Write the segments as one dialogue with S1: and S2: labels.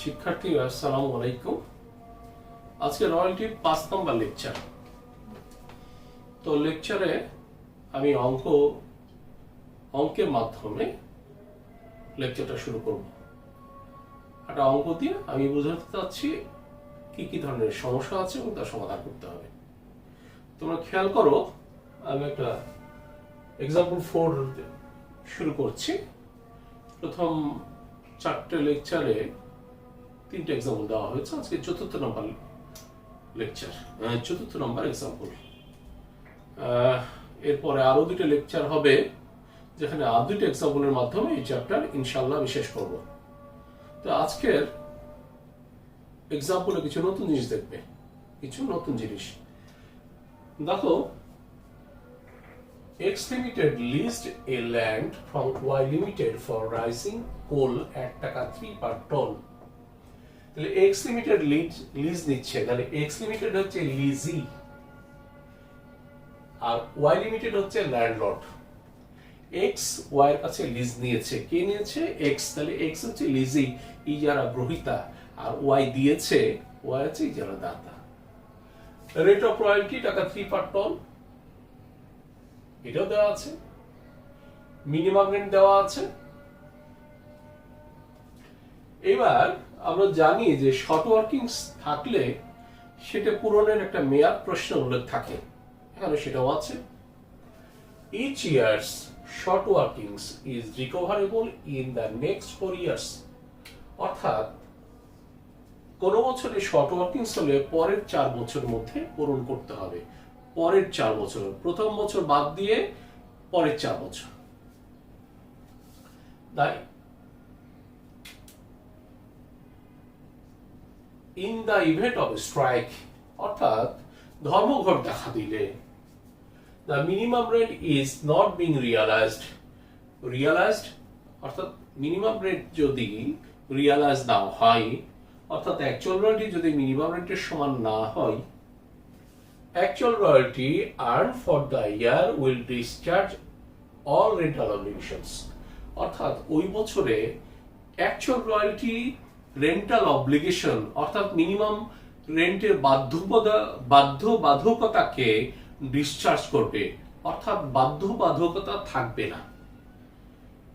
S1: শিক্ষার্থীরা আসসালামু আলাইকুম। আজকে রয়্যালটির 5 নম্বর লেকচার। তো লেকচারে আমি অঙ্কের মাধ্যমে লেকচারটা শুরু করব। একটা অঙ্ক দিয়ে আমি বোঝাতে চাচ্ছি কি কি ধরনের সমস্যা আছে এবং তার সমাধান করতে হবে। তোমরা খেয়াল করো, আমি একটা এক্সাম্পল 4 শুরু করছি। প্রথম 4টে লেকচারে 3টে এক্সাম্পল দেওয়া হয়েছে। আজকে 4র্থ নম্বর লেকচার, 4র্থ নম্বর এক্সাম্পল। এরপরে আরো 2টে লেকচার হবে যেখানে আর 2টে এক্সাম্পলের মাধ্যমে এই চ্যাপ্টার ইনশাআল্লাহ আমি শেষ করব। তো আজকের এক্সাম্পলে কিছু নতুন জিনিস দেখবে, কিছু নতুন জিনিস দেখো। X Limited leased a land from Y Limited for rising coal at টাকা 3 per ton. তাহলে X Limited লিজ নিচ্ছে, তাহলে X Limited হচ্ছে লিজি আর Y Limited হচ্ছে ল্যান্ডলর্ড। X Y এর কাছে লিজ নিয়েছে, কে নিয়েছে? X। তাহলে X হচ্ছে লিজি, ইজারা গ্রহীতা, আর Y দিয়েছে, Y হচ্ছে ইজারা দাতা। রেট অফ রয়্যালটি টাকা 3 per ton, এটাও দেওয়া আছে। মিনিমাম রেন্ট দেওয়া আছে। এবার আমরা জানি যে শর্ট ওয়ার্কিংস থাকলে সেটা পূরণের একটা মেয়াদ প্রশ্ন উল্লেখ থাকে, এখানে সেটাও আছে। Each year's short workings is recoverable in the next 4 years. অর্থাৎ কোন বছরে শর্ট ওয়ার্কিংস হলে পরের 4 বছরের মধ্যে পূরণ করতে হবে। পরের 4 বছর, প্রথম বছর বাদ দিয়ে পরের 4 বছর। তাই in the event of strike, অর্থাৎ ধর্মঘট দেখা দিলে, the minimum rent is not being realised, অর্থাৎ মিনিমাম রেন্ট যদি রিয়ালাইজ না হয়, অর্থাৎ অ্যাকচুয়াল রয়্যালটি যদি মিনিমাম রেন্টের সমান না হয়, actual royalty earned for the year will discharge all rental obligations. অর্থাৎ ওই বছরে actual royalty rental obligation অর্থাৎ মিনিমাম রেন্টের বাধ্যবাধকতাকে ডিসচার্জ করবে, অর্থাৎ বাধ্যবাধকতা থাকবে না।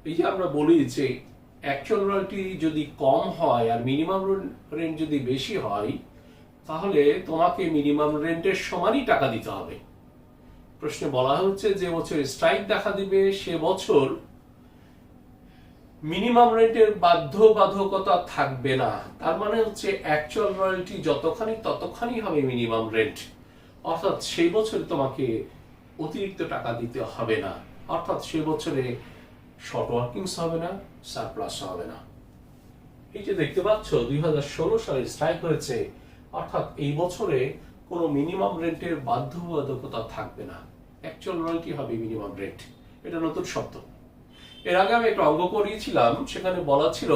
S1: এই যে আমরা বলি যে actual royalty যদি কম হয় আর মিনিমাম রেন্ট যদি বেশি হয়, তাহলে তোমাকে মিনিমাম রেন্টের সমানই টাকা দিতে হবে। প্রশ্নে বলা হচ্ছে যে বছর স্ট্রাইক দেখা দিবে সে বছর মিনিমাম রেন্টের বাধ্যবাধকতা থাকবে না। তার মানে হচ্ছে অ্যাকচুয়াল রয়্যালটি যতখানি ততখানি হবে মিনিমাম রেন্ট, অর্থাৎ সেই বছরে তোমাকে অতিরিক্ত টাকা দিতে হবে না, অর্থাৎ সে বছরে শর্ট ওয়ার্কিংস হবে না, সারপ্লাস হবে না। এই যে দেখতে পাচ্ছ 2016 সালে স্ট্রাইক হয়েছে, অর্থাৎ এই বছরে কোনো মিনিমাম রেন্টের বাধ্যবাধকতা থাকবে না, অ্যাকচুয়াল রয়্যালটি হবে মিনিমাম রেন্ট। এটা নতুন শব্দ। এর আগে আমি একটা অঙ্ক করিয়েছিলাম, সেখানে বলা ছিল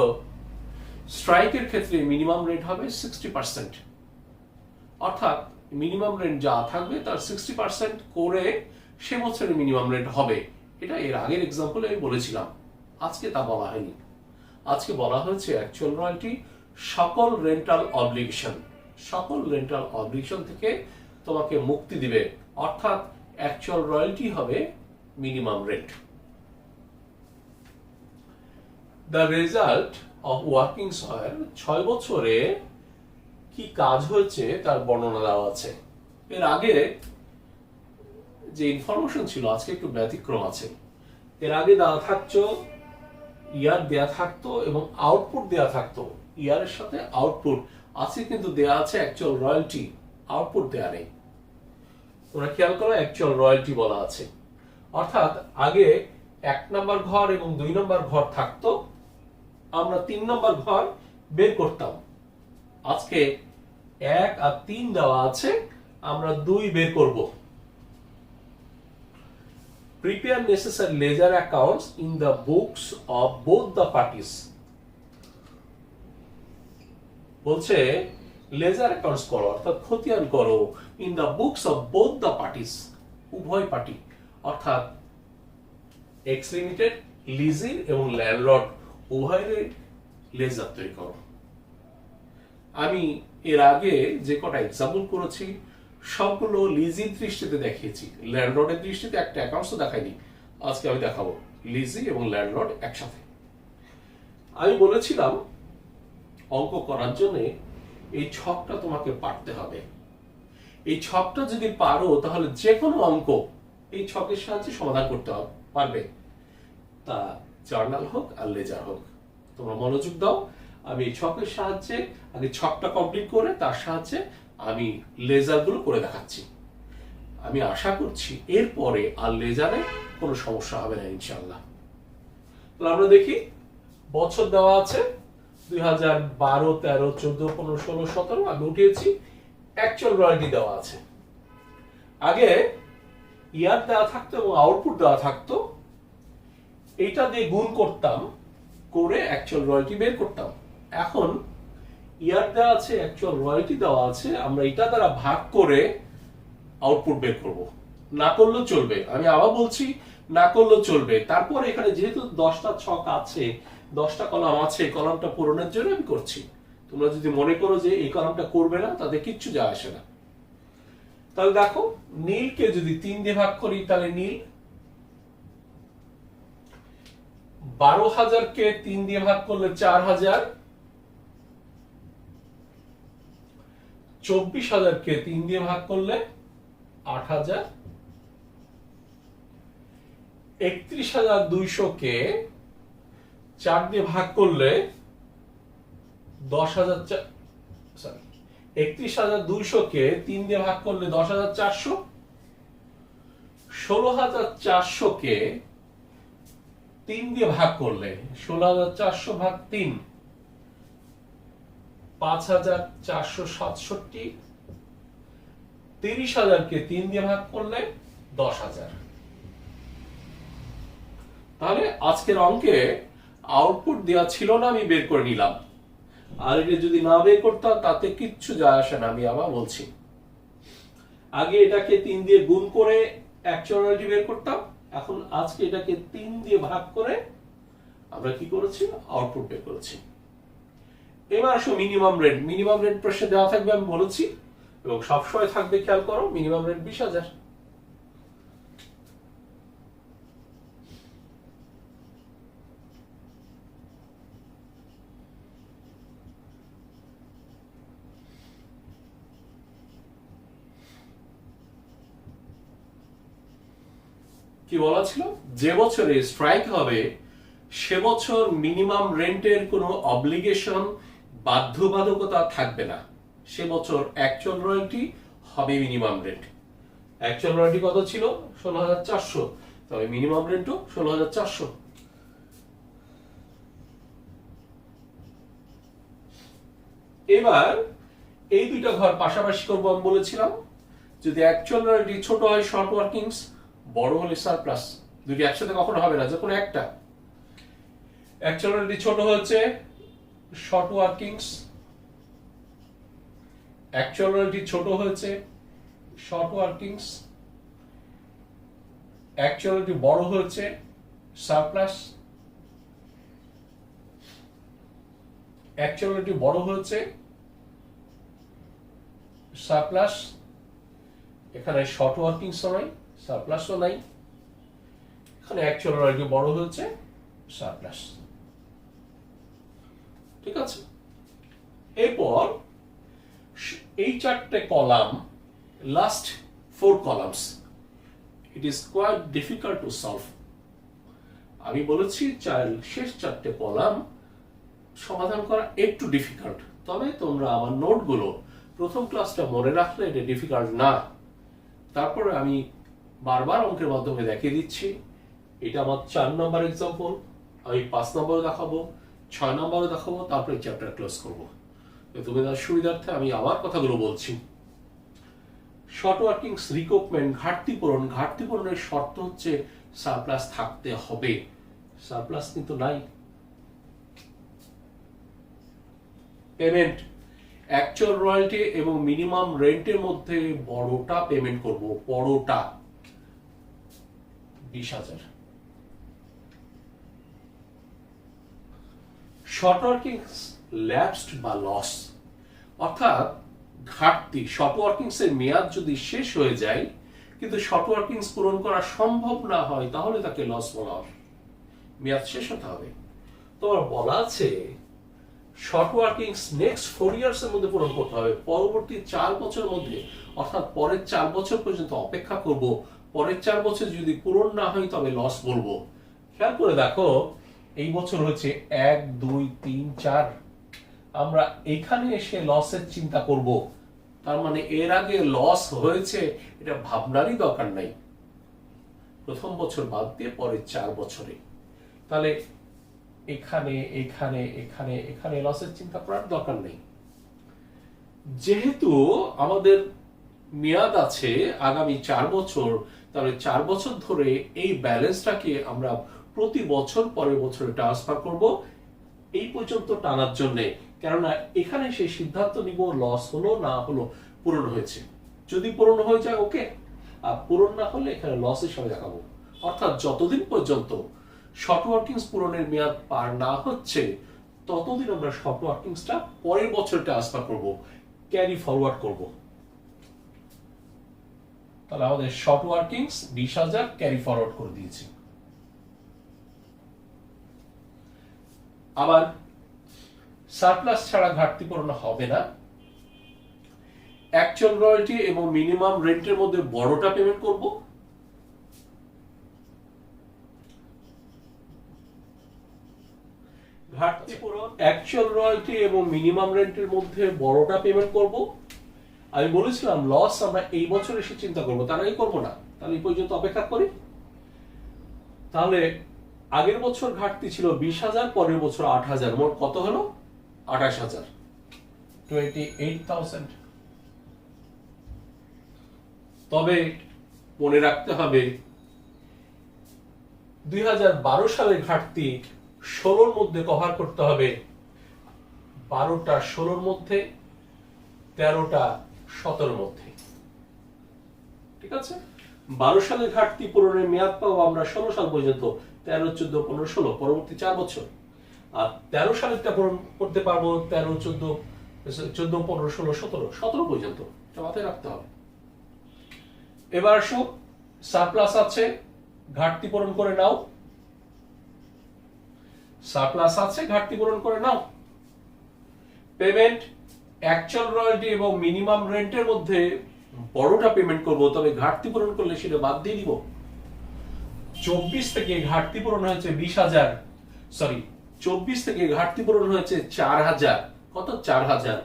S1: স্ট্রাইকের ক্ষেত্রে মিনিমাম রেন্ট হবে 60%, অর্থাৎ মিনিমাম রেন্ট যা থাকবে তার 60% করে সে বছরে মিনিমাম রেন্ট হবে। এটা এর আগের এক্সাম্পলে আমি বলেছিলাম। আজকে তা বলা হয়নি, আজকে বলা হয়েছে অ্যাকচুয়াল রয়্যালটি সকল রেন্টাল অবলিগেশন থেকে তোমাকে মুক্তি দিবে, অর্থাৎ অ্যাকচুয়াল রয়্যালটি হবে minimum rent. The result of workings হয় 6 বছরে কি কাজ হয়েছে তার বর্ণনা দেওয়া আছে। এর আগে যে ইনফরমেশন ছিল আজকে একটু ব্যতিক্রম আছে। এর আগে দেওয়া থাকতো ইয়ার দেয়া থাকতো এবং আউটপুট দেয়া থাকতো, ইয়ারের সাথে আউটপুট। আজকে কিন্তু দেয়া আছে অ্যাকচুয়াল রয়্যালটি, আউটপুট দেয়া নেই। তোমরা খেয়াল করো, অ্যাকচুয়াল রয়্যালটি বলা আছে, অর্থাৎ আগে 1 নম্বর ঘর এবং 2 নম্বর ঘর থাকতো, আমরা 3 নম্বর ঘর বের করতাম। আজকে 1 আর 3 দেওয়া আছে, আমরা 2 বের করব। Prepare necessary ledger accounts in the books of both the parties. বলছে লেজার অ্যাকাউন্টস করো, অর্থাৎ খতিয়ান করো in the books of both the parties, উভয় পার্টি, অর্থাৎ এক্স লিমিটেড, লিজির এবং ল্যান্ডলর্ড উভয়ের লেজার তৈরি করো। আমি এর আগে যে কটা এক্সাম্পল করেছি সবগুলো লিজির দৃষ্টিতে দেখিয়েছি, ল্যান্ডলর্ডের দৃষ্টিতে একটা অ্যাকাউন্টস দেখাইনি। আজকে আমি দেখাবো লিজি এবং ল্যান্ডলর্ড একসাথে। আমি বলেছিলাম অঙ্ক করার জন্য এই ছকটা তোমাকে পারতে হবে। এই ছকটা যদি পারো তাহলে যে কোনো অঙ্ক এই ছকের সাহায্যে সমাধান করতে পারবে, তা জার্নাল হোক আর লেজার হোক। তোমরা মনোযোগ দাও, আমি এই ছকের সাহায্যে আগে ছকটা কমপ্লিট করে তার সাহায্যে আমি লেজারগুলো করে দেখাচ্ছি। আমি আশা করছি এরপরে আর লেজারে কোনো সমস্যা হবে না ইনশাআল্লাহ। তাহলে আমরা দেখি, বছর দেওয়া আছে 2012, 13, 14, 15, 16, 17 আমি উঠিয়েছি। অ্যাকচুয়াল রয়্যালটি দেওয়া আছে। আগে ইয়ার দেওয়া থাকতো এবং আউটপুট দেওয়া থাকতো, এইটা দিয়ে গুণ করতাম, করে অ্যাকচুয়াল রয়্যালটি বের করতাম। এখন ইয়ার দেওয়া আছে, অ্যাকচুয়াল রয়্যালটি দেওয়া আছে, আমরা এটা দ্বারা ভাগ করে আউটপুট বের করব। না করলেও চলবে, আমি আবার বলছি না করলেও চলবে। তারপর এখানে যেহেতু 10টা ছক আছে, 10টা কলাম আছে, কলামটা পূরণের জন্য আমি করছি। তোমরা যদি মনে করো যে এই কলামটা করবে না, তাতে কিচ্ছু যায় আসে না। তাহলে দেখো, নীলকে যদি 3 দিয়ে ভাগ করি তাহলে নীল, 12,000 কে 3 দিয়ে ভাগ করলে 4,000, 24,000 কে 3 দিয়ে ভাগ করলে 8,000, 31,200 কে 4 দিয়ে ভাগ করলে 10,000, 31,200 কে 3 দিয়ে ভাগ করলে 10,400, 16,400 কে 3 দিয়ে ভাগ করলে 16,400 ভাগ 3, 5,467, 30,000 কে 3 দিয়ে ভাগ করলে 10,000। তাহলে আজকের অঙ্কে আউটপুট দেওয়া ছিল না, আমি বের করে নিলাম। আর এটা যদি না বের করতাম তাতে কিচ্ছু যায় আসে না, আমি আবার বলছি। আগে এটাকে 3 দিয়ে গুণ করে অ্যাকচুয়াল রয়্যালটি বের করতাম, এখন আজকে এটাকে 3 দিয়ে ভাগ করে আমরা কি করেছি, আউটপুট বের করেছি। এবার আসো মিনিমাম রেন্ট। মিনিমাম রেন্ট প্রশ্নে দেওয়া থাকবে, আমি বলেছি, এবং সবসময় থাকবে, খেয়াল করো, মিনিমাম রেন্ট 20,000। কি বলা ছিল, যে বছরে স্ট্রাইক হবে সে বছর মিনিমাম রেন্টের কোনো অব্লিগেশন, বাধ্যবাধকতা থাকবে না। সে বছর অ্যাকচুয়াল রয়্যালটি হবে মিনিমাম রেন্ট। অ্যাকচুয়াল রয়্যালটি কত ছিল, 16,400, তবে মিনিমাম রেন্টও 16,400। এবার এই দুইটা ঘর পাশাপাশি করবো, আমি বলেছিলাম। যদি অ্যাকচুয়াল রয়্যালটি ছোট হয় শর্ট ওয়ার্কিংস, বড় হলে সারপ্লাস। দুটি একসাথে কখনো হবে না, যে কোনো একটা। অ্যাকচুয়াল রয়্যালটি ছোট হচ্ছে শর্ট ওয়ার্কিংস, অ্যাকচুয়াল রয়্যালটি ছোট হয়েছে শর্ট ওয়ার্কিংস, অ্যাকচুয়াল রয়্যালটি বড় হয়েছে সারপ্লাস, অ্যাকচুয়াল রয়্যালটি বড় হয়েছে সারপ্লাস। এখানে শর্ট ওয়ার্কিংসও নাই, সারপ্লাসও নাই, এখানে অ্যাকচুয়াল রয়্যালটি বড় হয়েছে সারপ্লাস। ঠিক আছে। এরপর এই 4টে column, last 4 columns, it is quite difficult to solve. আমি বলেছি শেষ 4টে কলাম সমাধান করা একটু ডিফিকাল্ট, তবে তোমরা আমার নোটগুলো প্রথম ক্লাসটা মনে রাখলে এটা ডিফিকাল্ট না। তারপরে আমি বারবার অঙ্কের মাধ্যমে দেখিয়ে দিচ্ছি। এটা আমার 4 নম্বর এক্সাম্পল, আমি 5 নম্বরে দেখাবো, 6 নম্বরে দেখাবো, তারপরে চ্যাপ্টার ক্লোজ করবো। তোমাদের সুবিধার্থে আমি আবার কথাগুলো বলছি। শর্ট ওয়ার্কিংস রিকোপমেন্ট, ঘাটতি পূরণ। ঘাটতি পূরণের শর্ত হচ্ছে সারপ্লাস থাকতে হবে, সারপ্লাস কিন্তু নাই। পেমেন্ট, অ্যাকচুয়াল রয়্যালটি এবং মিনিমাম রেন্টের মধ্যে বড়টা পেমেন্ট করব, বড়টা 20,000। শর্ট ওয়ার্কিংস ল্যাপসড বা লস, অর্থাৎ ঘাটতি শর্ট ওয়ার্কিংস এর মেয়াদ যদি শেষ হয়ে যায় কিন্তু শর্ট ওয়ার্কিংস পূরণ করা সম্ভব না হয় তাহলে তাকে লস বলা হবে, মেয়াদ শেষ হতে হবে। তোমার বলা আছে শর্ট ওয়ার্কিংস নেক্সট 4 ইয়ার্স এর মধ্যে পূরণ করতে হবে, পরবর্তী 4 বছরের মধ্যে, অর্থাৎ পরের 4 বছর পর্যন্ত অপেক্ষা করব, পরের 4 বছর যদি পূরণ না হয় তবে লস বলবো। খেয়াল করে দেখো এই বছর হচ্ছে 1 2 3 4, আমরা এখানে এসে লসের চিন্তা করব, তার মানে এর আগে লস হয়েছে এটা ভাবনারই দরকার নাই, প্রথম বছর বাদ দিয়ে পরের 4 বছরে। তাহলে এখানে এখানে এখানে এখানে লসের চিন্তা করার দরকার নেই। যেহেতু আমাদের মেয়াদ আছে আগামী 4 বছর, তাহলে 4 বছর ধরে এই ব্যালেন্সটাকে আমরা প্রতি বছর পরের বছরে ট্রান্সফার করব এই পর্যন্ত টানার জন্য, কেননা এখানে সেই সিদ্ধান্ত নিব লস হলো না হলো পূরণ হয়েছে, যদি পূরণ হয়ে যায় ওকে, আর পূরণ না হলে এখানে লস হিসাবে দেখাবো। অর্থাৎ যতদিন পর্যন্ত শর্ট ওয়ার্কিংস পূরণের মেয়াদ পার না হচ্ছে ততদিন আমরা শর্ট ওয়ার্কিংসটা পরের বছর ট্রান্সফার করব, ক্যারি ফরওয়ার্ড করব। তাহলে আমাদের শর্ট ওয়ার্কিংস 20,000 ক্যারি ফরওয়ার্ড করে দিয়েছি। আবার সারপ্লাস ছাড়া ঘাটতি পূরণ হবে না, অ্যাকচুয়াল রয়্যালটি এবং মিনিমাম রেন্টের মধ্যে বড়টা পেমেন্ট করব, ঘাটতি পূরণ অ্যাকচুয়াল রয়্যালটি এবং মিনিমাম রেন্টের মধ্যে বড়টা পেমেন্ট করব। আমি বলেছিলাম লস আমরা এই বছর এসে চিন্তা করব, তার আগে করব না, তাহলে এই পর্যন্ত অপেক্ষা করি। তাহলে আগের বছর ঘাটতি ছিল 20,000, পরের বছর 8,000, মোট কত হলো 28,000, 28,000। তবে মনে রাখতে হবে 2012 সালের ঘাটতি 16-র মধ্যে কভার করতে হবে, 12টা 16-র মধ্যে, 13টা 17-র মধ্যে, ঠিক আছে। 12 সালের ঘাটতি পূরণের মেয়াদ পাবো আমরা 16 সাল পর্যন্ত, 13 14 15 16, পরবর্তী 4 বছর। আর 13 সালেরটা পূরণ করতে পারবো 13 14 14 15 16 17 17 পর্যন্ত, এটা মাথায় রাখতে হবে। এবার আসো সারপ্লাস আছে, ঘাটতি পূরণ করে নাও, সারপ্লাস আছে ঘাটতি পূরণ করে নাও। পেমেন্ট অ্যাকচুয়াল রয়্যালটি এবং মিনিমাম রেন্টের মধ্যে বড়টা পেমেন্ট করব, তবে ঘাটতি পূরণ করলে সেটা বাদ দিয়ে দিব। 24 থেকে ঘাটতি পূরণ হয়েছে 20,000, সরি 24 থেকে ঘাটতি পূরণ হয়েছে 4,000, কত 4,000,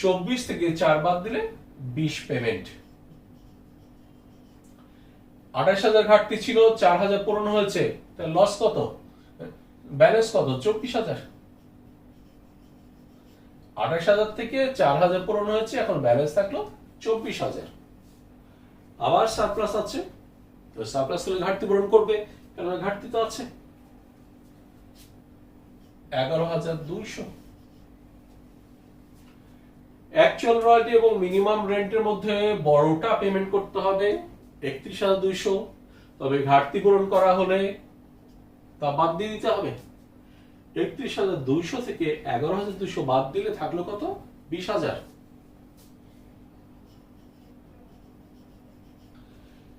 S1: 24 থেকে 4 বাদ দিলে 20 পেমেন্ট। 28,000 ঘাটতি ছিল, 4,000 পূরণ হয়েছে, তাহলে লস কত, ব্যালেন্স কত 24,000। 28,000 থেকে 4,000 পূরণ হয়েছে, এখন ব্যালেন্স থাকলো 24,000। আবার সারপ্লাস আছে, তো সারপ্লাস হলে ঘাটতি পূরণ করবে, কারণ ঘাটতি তো আছে 11,200। অ্যাকচুয়াল রয়্যালটি এবং মিনিমাম রেন্টের মধ্যে বড়টা পেমেন্ট করতে হবে 31,200, তবে ঘাটতি পূরণ করা হলে তা বাদ দিয়ে দিতে হবে। 31,200 থেকে 11,200 বাদ দিলে থাকলো কত 20,000।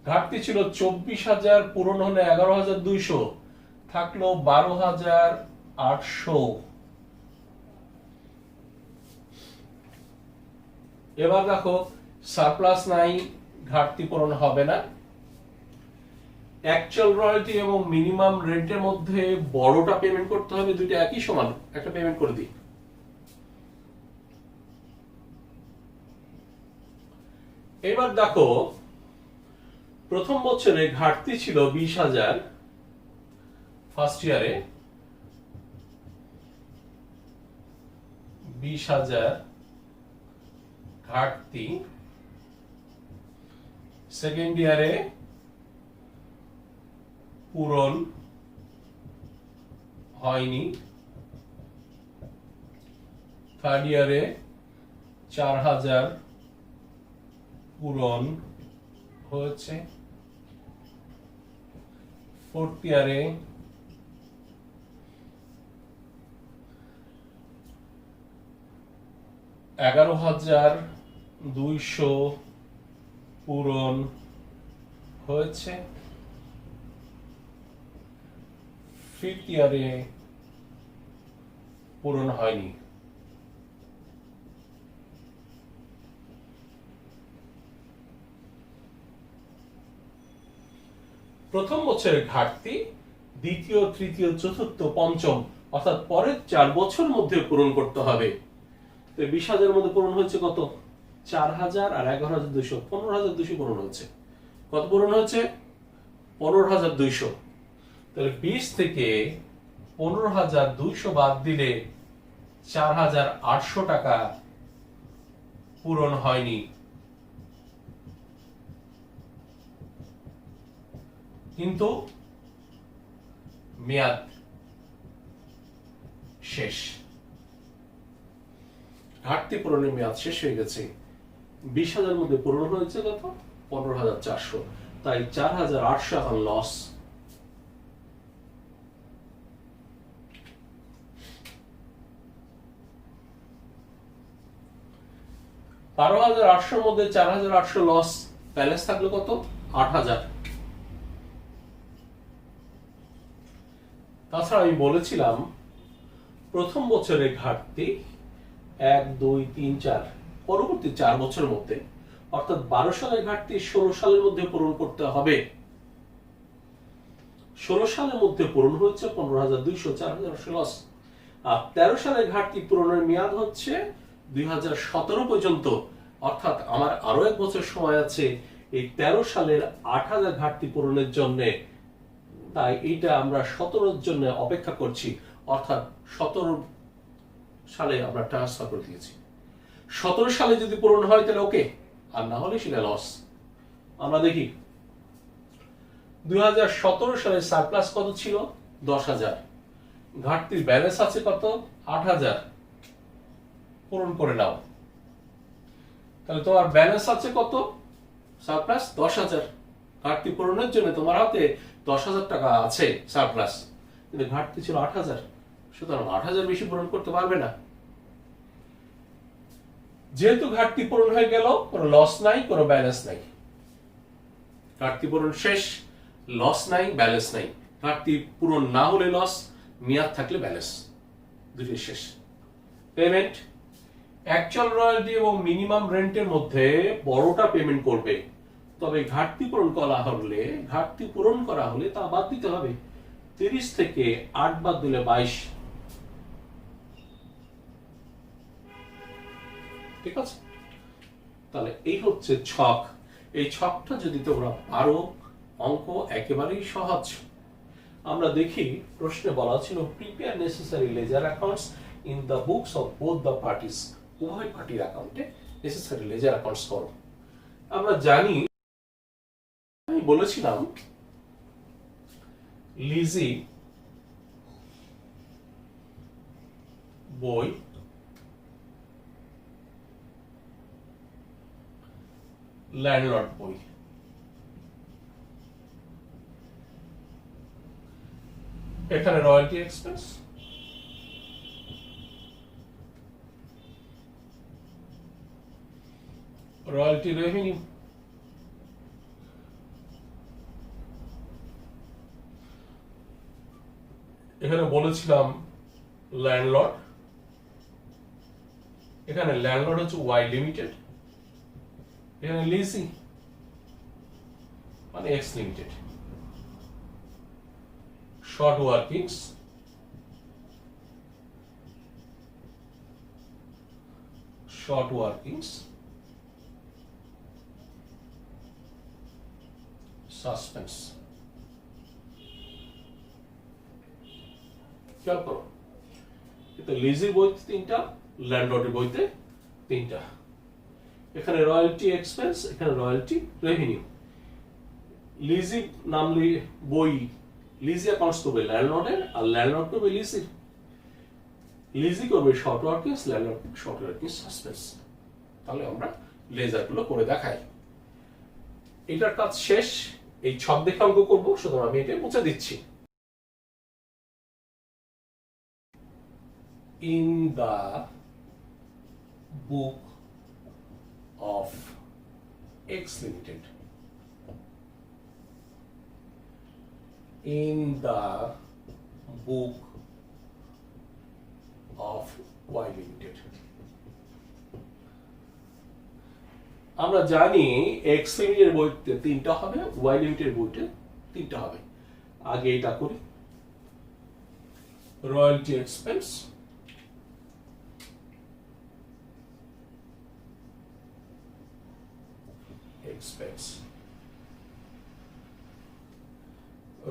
S1: ঘাটতি ছিল 24,000, পূরণ হলে 11,200, থাকলো 12,800। এবার দেখো সারপ্লাস নাই, ঘাটতি পূরণ হবে না, অ্যাকচুয়াল রয়্যালটি এবং মিনিমাম রেন্টের মধ্যে বড়টা পেমেন্ট করতে হবে, দুইটা একই সমান, একটা পেমেন্ট করে দিই। এবার দেখো প্রথম বছরে ঘাটতি ছিল 20,000, ফার্স্ট ইয়ারে 20,000 ঘাটতি, সেকেন্ড ইয়ারে পূরণ হয়নি, থার্ড ইয়ারে 4,000 পূরণ হয়েছে, ফোর্থ ইয়ারে 11,200 পূরণ হয়েছে, ফিফথ ইয়ারে পূরণ হয়নি। প্রথম বছরের ঘাটতি দ্বিতীয়, তৃতীয়, চতুর্থ, পঞ্চম অর্থাৎ পরের 4 বছর মধ্যে পূরণ করতে হবে। তো 20,000 মধ্যে পূরণ হয়েছে কত? 4,000 আর 11,200, 15,200 পূরণ হয়েছে। কত পূরণ হয়েছে? 15,200। তাহলে 20 থেকে 15,200 বাদ দিলে 4,800 টাকা পূরণ হয়নি। কিন্তু মেয়াদ শেষ, ঘাটতি পূরণের মেয়াদ শেষ হয়ে গেছে। 20,000 মধ্যে পূরণ হয়েছে কত? 15,400। তাই 4,800 এখন লস। $12,800 মধ্যে 4,800 লস, ব্যালেন্স থাকলো কত? 8,000। তাছাড়া আমি বলেছিলাম প্রথম বছরের ঘাটতি 1, 2, 3, 4 পরবর্তী 4 বছরের মধ্যে, অর্থাৎ 12 সালের ঘাটতি 16 সালের মধ্যে পূরণ করতে হবে। 16 সালের মধ্যে পূরণ হয়েছে 15,200, 4,800 লস। আর 13 সালের ঘাটতি পূরণের মেয়াদ হচ্ছে 2017 পর্যন্ত, অর্থাৎ আমার আরো 1 বছর সময় আছে এই 13 সালের 8,000 ঘাটতি পূরণের জন্য। তাই এটা আমরা 17 জন্য অপেক্ষা করছি, অর্থাৎ 17 সালে আমরা ট্রান্সফার করে দিয়েছি। 17 সালে যদি পূরণ হয় তাহলে ওকে, আর না হলে সেটা লস। আমরা দেখি 2017 সালে সারপ্লাস কত ছিল? 10,000। ঘাটতির ব্যালেন্স আছে কত? 8,000। পূরণ করে নাও। তাহলে তোমার ব্যালেন্স আছে কত? সারপ্লাস 10,000। ঘাটতি পূরণের জন্য তোমার হাতে 10,000 টাকা আছে সারপ্লাস, কিন্তু ঘাটতি ছিল 8,000। সুতরাং 8,000 বেশি পূরণ করতে পারবে না। যেহেতু ঘাটতি পূরণ হয়ে গেল, কোনো লস নাই, কোনো ব্যালেন্স নাই। ঘাটতি পূরণ শেষ, লস নাই, ব্যালেন্স নাই। ঘাটতি পূরণ না হলে লস, মেয়াদ থাকলে ব্যালেন্স, দুটোই শেষ। পেমেন্ট অ্যাকচুয়াল রয়্যালটি এবং মিনিমাম রেন্টের মধ্যে বড়টা পেমেন্ট করবে, তবে ঘাটতি পূরণ করা হলে তা বাদ দিতে হবে। 30 থেকে 8 বাদ দিলে 22। ঠিক আছে? তাহলে এই হচ্ছে ছক। এই ছকটা যদি তোমরা পারো, অঙ্ক একেবারেই সহজ। আমরা দেখি প্রশ্নে বলা ছিল prepare necessary ledger accounts in the books of both the parties. উভয় পার্টির অ্যাকাউন্টে নেসেসারি লেজার অ্যাকাউন্টস করো। আমরা জানি, আমি বলেছিলাম লিজি বই, ল্যান্ডলর্ড বই। এখানে রয়্যালটি এক্সপেন্স, রয়্যালটি রেভিনিউ। এখানে বলেছিলাম ল্যান্ডলর্ড, এখানে ল্যান্ডলর্ড হচ্ছে ওয়াই লিমিটেড, এখানে লিজি মানে x limited. Short workings, suspense. খেয়াল করো, লিজির বইতে 3টা, ল্যান্ডলর্ডের বইতে 3টা। এখানে রয়্যালটি এক্সপেন্স, এখানে রয়্যালটি রেভিনিউ। লিজি নামলি বই, লিজি অ্যাকাউন্টস করবে ল্যান্ডলর্ডের, আর ল্যান্ডলর্ড করবে লিজির। লিজি করবে short workings, landlord short workings suspense. তাহলে আমরা লেজারগুলো করে দেখাই। এটার কাজ শেষ। এই ছক দেখে অঙ্ক করবো, সুতরাং আমি এটা মুছে দিচ্ছি। In the book of X Limited. In the book of Y Limited. আমরা জানি X Limited বইতে 3টা হবে, Y Limited বইতে 3টা হবে। আগে এটা করি, royalty expense,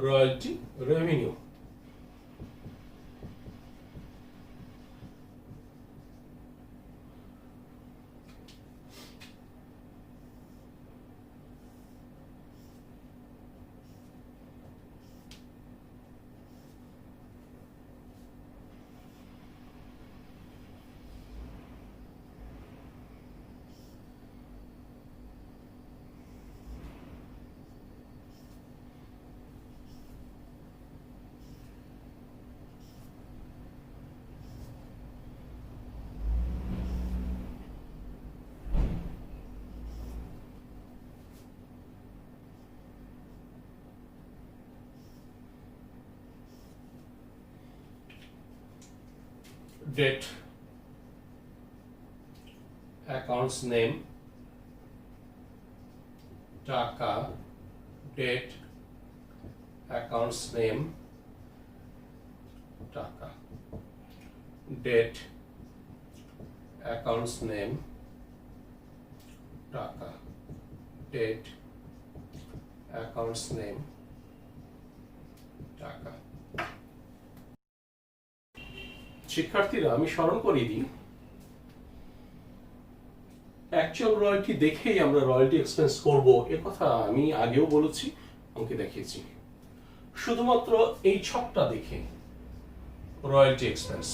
S1: royalty revenue, date, accounts name, টাকা, date, accounts name, টাকা, date, accounts name, টাকা, date, accounts name, টাকা। শিক্ষার্থীরা আমি স্মরণ করিয়ে দিই, অ্যাকচুয়াল রয়্যালটি দেখেই আমরা রয়্যালটি এক্সপেন্স করব এ কথা আমি আগেও বলেছি, অঙ্কে দেখিয়েছি। শুধুমাত্র এই ছকটা দেখে রয়্যালটি এক্সপেন্স,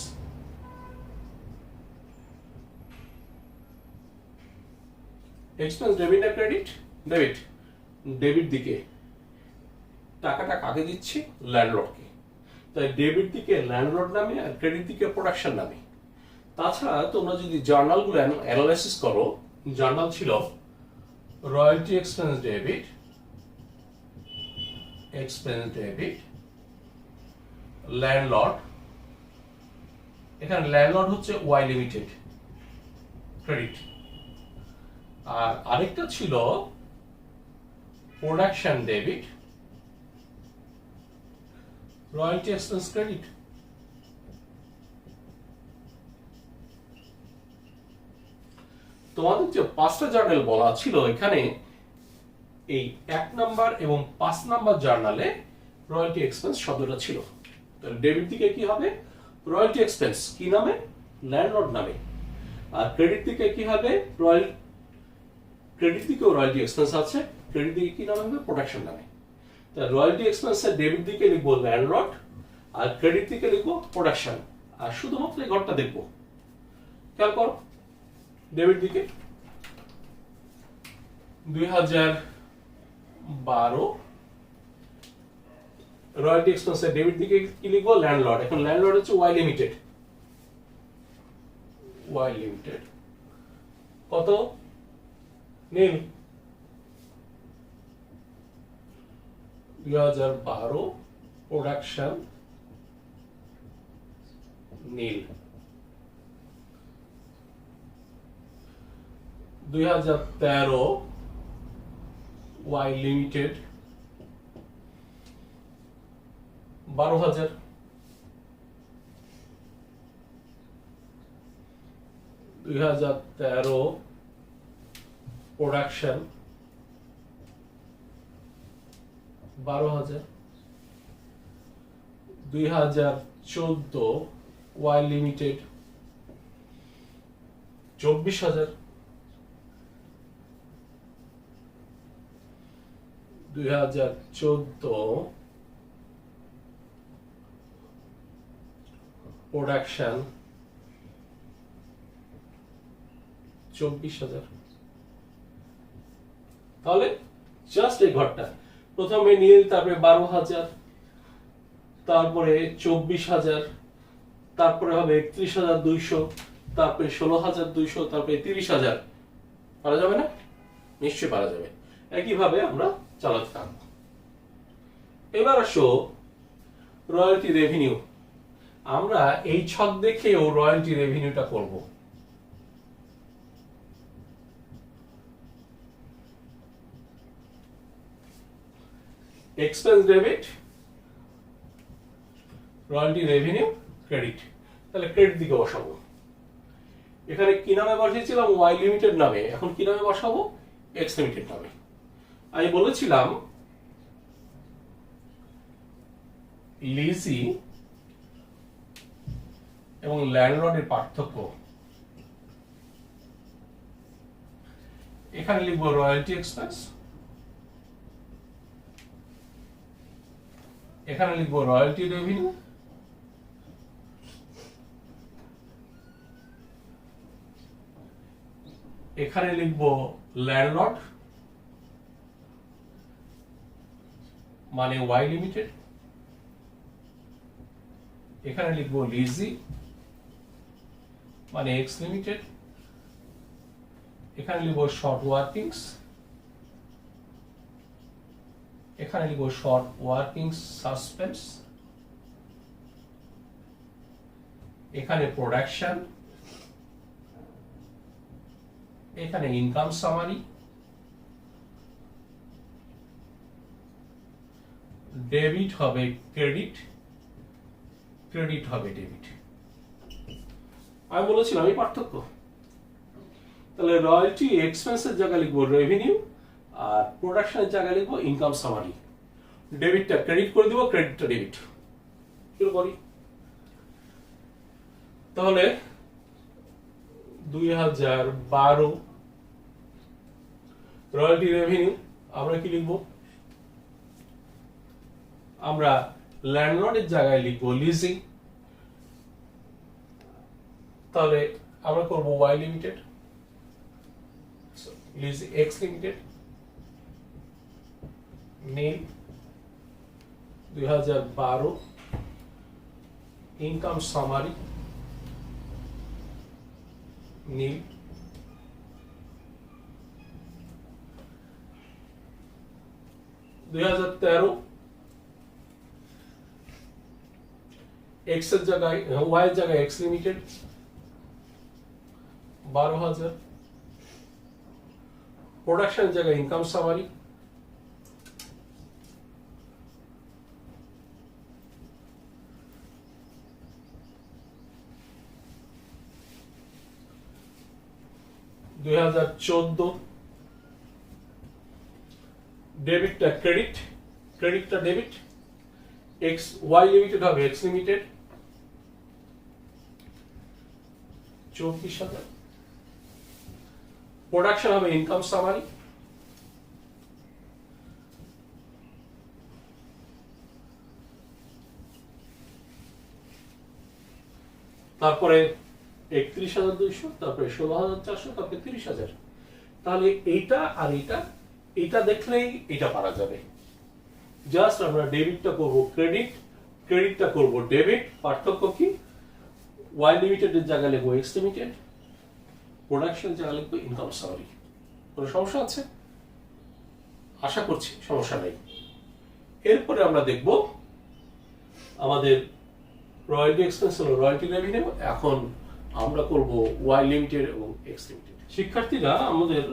S1: এক্সপেন্স ডেবিট না ক্রেডিট? ডেবিট। ডেবিট দিকে টাকাটা কাকে দিচ্ছি? ল্যান্ডলর্ডকে। তাই ডেবিট দিকে ল্যান্ডলর্ড নামে আর ক্রেডিট দিকে প্রোডাকশন নামে। তাছাড়া তোমরা যদি জার্নালগুলো অ্যানালাইসিস করো, জার্নাল ছিল রয়্যালটি এক্সপেন্স ডেবিট, ল্যান্ডলর্ড, এখানে ল্যান্ডলর্ড হচ্ছে ওয়াই লিমিটেড ক্রেডিট, আর আরেকটা ছিল production debit, royalty expense credit. তোমাদের যে 5টা জার্নাল বলা ছিল, এখানে এই 1 নাম্বার এবং 5 নাম্বার জার্নালে রয়্যালটি এক্সপেন্স শব্দটা ছিল। তাহলে ডেবিট দিকে কি হবে? রয়্যালটি এক্সপেন্স কি নামে? ল্যান্ডলর্ড নামে। আর ক্রেডিট দিকে কি হবে? ক্রেডিট দিকেও রয়্যালটি এক্সপেন্স আছে, ক্রেডিট দিকে কি নামে হবে? প্রোডাকশন নামে। তাহলে রয়্যালটি এক্সপেন্সের ডেবিট দিকে লিখবো ল্যান্ডলর্ড, আর ক্রেডিট দিকে লিখবো প্রোডাকশন। আর শুধুমাত্র এই ঘরটা দেখবো, খেয়াল করো। ডেবিট দিকে 2012 রয়্যালটি এক্সপেন্সের ডেবিট দিকে কি লিখবো? ল্যান্ডলর্ড। এখন ল্যান্ডলর্ড হচ্ছে ওয়াই লিমিটেড, কত? নীল। 2012 প্রোডাকশন নীল। 2013 Y limited 12,000। 2013 production 12,000। 2014 Y limited 24,000। 2014 production 24,000। তাহলে জাস্ট এই ঘরটা প্রথমে নীল, তারপরে 12,000, তারপরে 24,000, তারপরে হবে 31,200, তারপরে 16,200, তারপরে 30,000, পারা যাবে না? নিশ্চয়ই পারা যাবে। একইভাবে আমরা চালাতে থাকবো। এবার আসো রয়্যালটি রেভিনিউ। আমরা এই ছক দেখেও রয়্যালটি রেভিনিউটা করব। Expense debit, royalty revenue credit. তাহলে ক্রেডিট দিকে বসাবো। এখানে কি নামে বসিয়েছিলাম? ওয়াই লিমিটেড নামে। এখন কি নামে বসাবো? এক্স লিমিটেড নামে। আমি বলেছিলাম লিজি এবং ল্যান্ডলর্ডের পার্থক্য। এখানে লিখবো রয়্যালটি এক্সপেন্স, এখানে লিখবো রয়্যালটি রেভিনিউ, এখানে লিখবো ল্যান্ডলর্ড মানে ওয়াই লিমিটেড, এখানে লিখবো লিজি মানে এক্স লিমিটেড, এখানে লিখবো শর্ট ওয়ার্কিংস, এখানে লিখবো শর্ট ওয়ার্কিংস সাসপেন্স, এখানে প্রোডাকশন, এখানে ইনকাম সামারি, ডেবিট হবে ক্রেডিট, ক্রেডিট হবে ডেবিট। আমি বলেছিলাম এই পার্থক্য। তাহলে রয়্যালটি এক্সপেন্সের জায়গায় লিখবো রেভিনিউ, আর প্রোডাকশনের জায়গায় লিখবো ইনকাম সামারি। ডেবিটটা ক্রেডিট করে দিব, ক্রেডিটটা ডেবিট। শুরু করি। তাহলে 2012 রয়্যালটি রেভিনিউ আমরা কি লিখবো? আমরা ল্যান্ডলর্ডের জায়গায় লিখবো লিজিং। তাহলে আমরা করবো Y limited, lessee X limited, nil 2012 income summary nil, 2013 X এর জায়গায় ওয়াই এর জায়গায় এক্স লিমিটেড 12,000, প্রোডাকশনের জায়গায় ইনকাম সামারি, ডেবিটটা ক্রেডিট, ক্রেডিটটা ডেবিট, এক্স ওয়াই লিমিটেড হবে এক্স লিমিটেড 24,000, প্রোডাকশন হবে ইনকাম সামারি, তারপরে 31,200, তারপরে 16,400, তারপরে 30,000। তাহলে এইটা আর এইটা দেখলেই এটা পারা যাবে। জাস্ট আমরা ডেবিটটা করব ক্রেডিট, ক্রেডিটটা করব ডেবিট। পার্থক্য কি? ওয়াই লিমিটেডের জায়গায় লিখবো এক্স লিমিটেড, প্রোডাকশন জায়গায় লিখবো ইনকাম সামারি। কোনো সমস্যা আছে? আশা করছি সমস্যা নেই। এরপরে আমরা দেখব আমাদের রয়্যালটি এক্সপেন্স হলো রয়্যালটি রেভিনিউ। এখন আমরা করব ওয়াই লিমিটেড এবং এক্স লিমিটেড। শিক্ষার্থীরা, আমাদের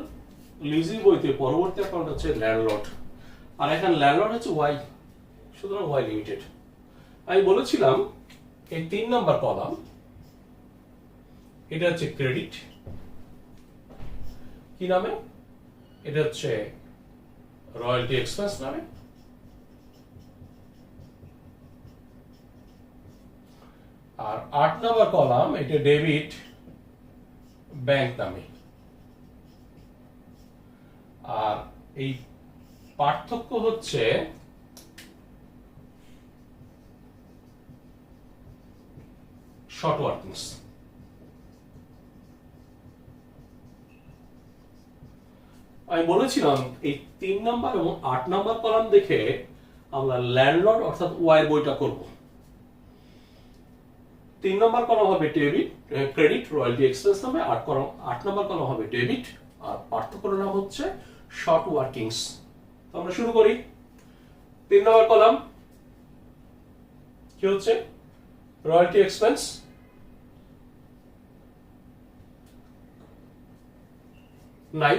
S1: লিজি বইতে পরবর্তী অ্যাকাউন্ট হচ্ছে ল্যান্ডলর্ড, আর এখানে ল্যান্ডলর্ড হচ্ছে ওয়াই, সুতরাং ওয়াই লিমিটেড। আমি বলেছিলাম এই 3 নাম্বার কলাম এটা হচ্ছে ক্রেডিট, কি নামে? এটা হচ্ছে রয়্যালটি এক্সপেন্স নামে, আর 8 নাম্বার কলাম এটা ডেবিট ব্যাংক নামে। আর এই পার্থক্য হচ্ছে শর্ট ওয়ার্কিংস। আমি বলেছিলাম এই 3 নাম্বার এবং 8 নাম্বার কলাম দেখে আমরা ল্যান্ডলর্ড অর্থাৎ ওয়াই বইটা করব। 3 নম্বর কলাম হবে ডেবিট ক্রেডিট রয়্যালটি এক্সপেন্স নামে, 8 নম্বর কলাম হবে ডেবিট আর পার্থক্যের নাম হচ্ছে শর্ট ওয়ার্কিংস। তো আমরা শুরু করি। 3 নম্বর কলাম কি হচ্ছে রয়্যালটি এক্সপেন্স, নাই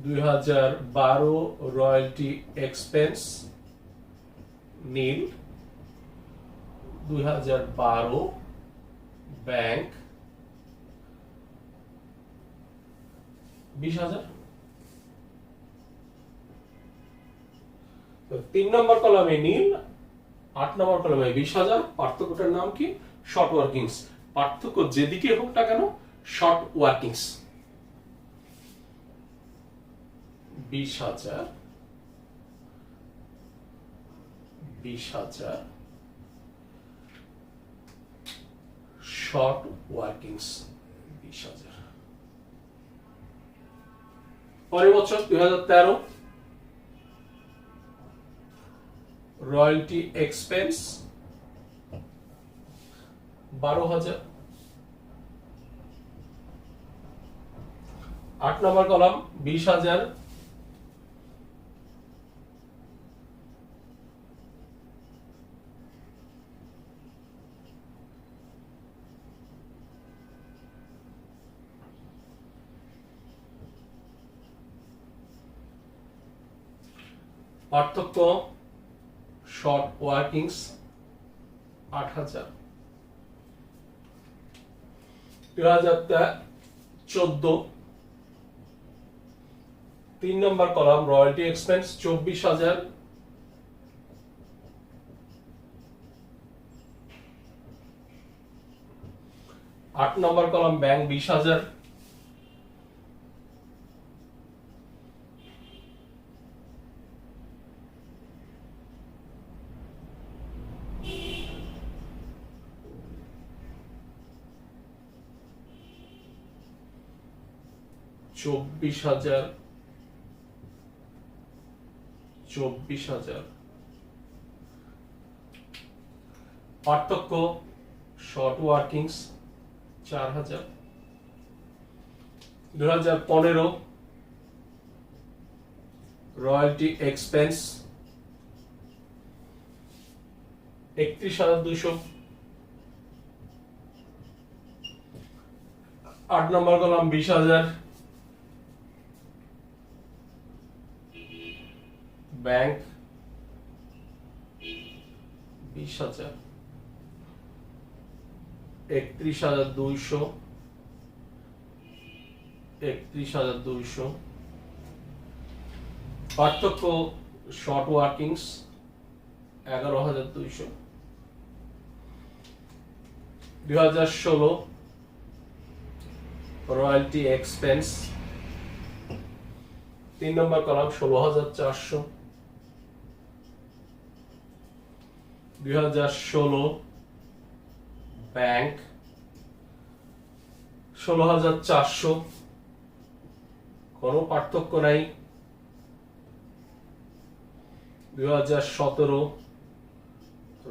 S1: 2012 রয়্যালটি এক্সপেন্স নীল, 2012 ব্যাংক 20,000। তো 3 নম্বর কলামে নীল, 8 নম্বর কলামে 20,000, পার্থক্যটার নাম কি শর্ট ওয়ার্কিংস। পার্থক্য যেদিকে হোক না কেন শর্ট ওয়ার্কিংস। 20,000 short workings 20,000। পরের বছর 2013 রয়্যালটি এক্সপেন্স 12,000। 8 নম্বর কলাম 20,000, পার্থক্য শর্ট ওয়ার্কিংস 8,000। 2014 3 নম্বর কলাম রয়্যালটি এক্সপেন্স 24,000, 8 নম্বর কলাম ব্যাংক 20,000, 24,000 পার্থক্য শর্ট ওয়ার্কিংস 4,000। 2015 রয়্যালটি এক্সপেন্স 31,200, 8 নম্বর কলাম 20,000, ব্যাংক 20,000, 31,200, 31,200 পার্থক্য শর্ট ওয়ার্কিংস 11,200। 2016 রয়্যালটি এক্সপেন্স 3 নম্বর কলাম 16,400, 2016 ব্যাংক 16,400, কোনো পার্থক্য নাই। 2017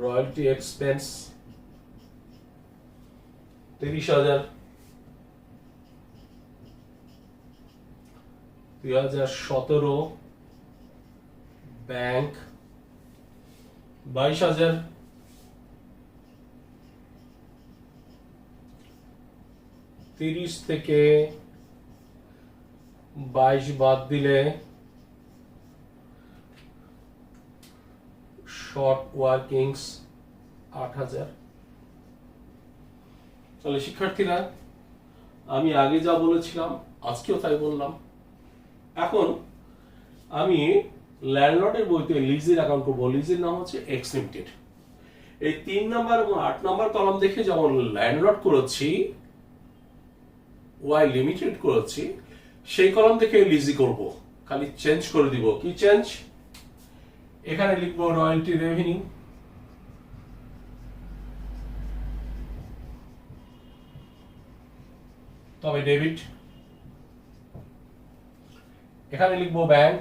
S1: রয়্যালটি এক্সপেন্স 30,000, 2017 ব্যাংক 22,000, 30 থেকে 22 বাদ দিলে শর্ট ওয়ার্কিংস 8,000। তাহলে শিক্ষার্থীরা আমি আগে যা বলেছিলাম আজকেও তাই বললাম। এখন আমি ল্যান্ডলর্ডের বইতে লিজের অ্যাকাউন্ট করবো। লিজের নাম হচ্ছে এক্স লিমিটেড। এই 3 নম্বর এবং 8 নম্বর কলাম দেখে যেমন ল্যান্ডলর্ড করেছি, ওয়াই লিমিটেড করেছি, সেই কলাম দেখে লিজি করব, খালি চেঞ্জ করে দিব। কি চেঞ্জ? এখানে লিখবো রয়্যালটি রেভিনিউ, তবে ডেবিট। এখানে লিখবো ব্যাংক,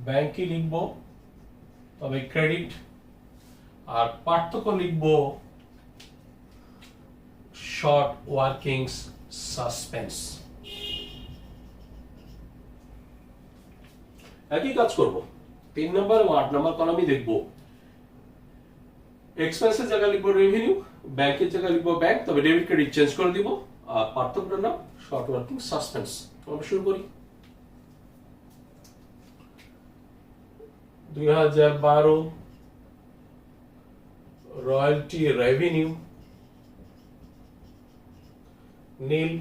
S1: ব্যাংকই লিখবো তবে ক্রেডিট। আর পার্থক্য লিখব শর্ট ওয়ার্কিং সাসপেন্স। একই কাজ করব, 3 নম্বর এবং 8 নম্বর কলামই দেখব। এক্সপেন্সের জায়গায় লিখবো রেভিনিউ, ব্যাংকের জায়গায় লিখবো ব্যাংক, তবে ডেবিট ক্রেডিট চেঞ্জ করে দিব। আর পার্থক্যটার নাম শর্ট ওয়ার্কিং সাসপেন্স। আমরা শুরু করি। 2012 রয়্যালটি রেভিনিউ নীল,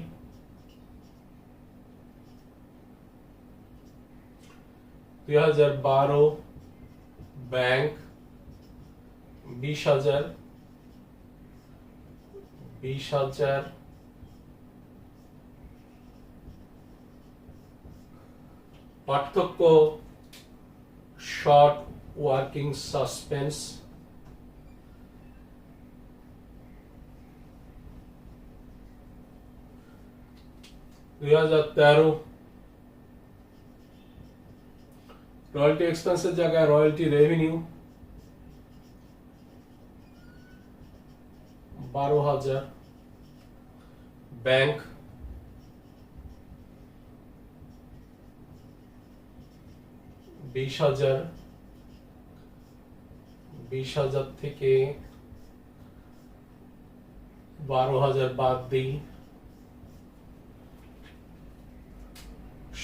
S1: 2012 ব্যাংক 20,000 পার্থক্য শর্ট ওয়ার্কিং সাসপেন্স। 2013 রয়্যালটি এক্সপেন্সের জায়গায় রয়্যালটি রেভিনিউ 12,000, ব্যাংক 20,000, 20,000 থেকে 12,000 বাদ দিই,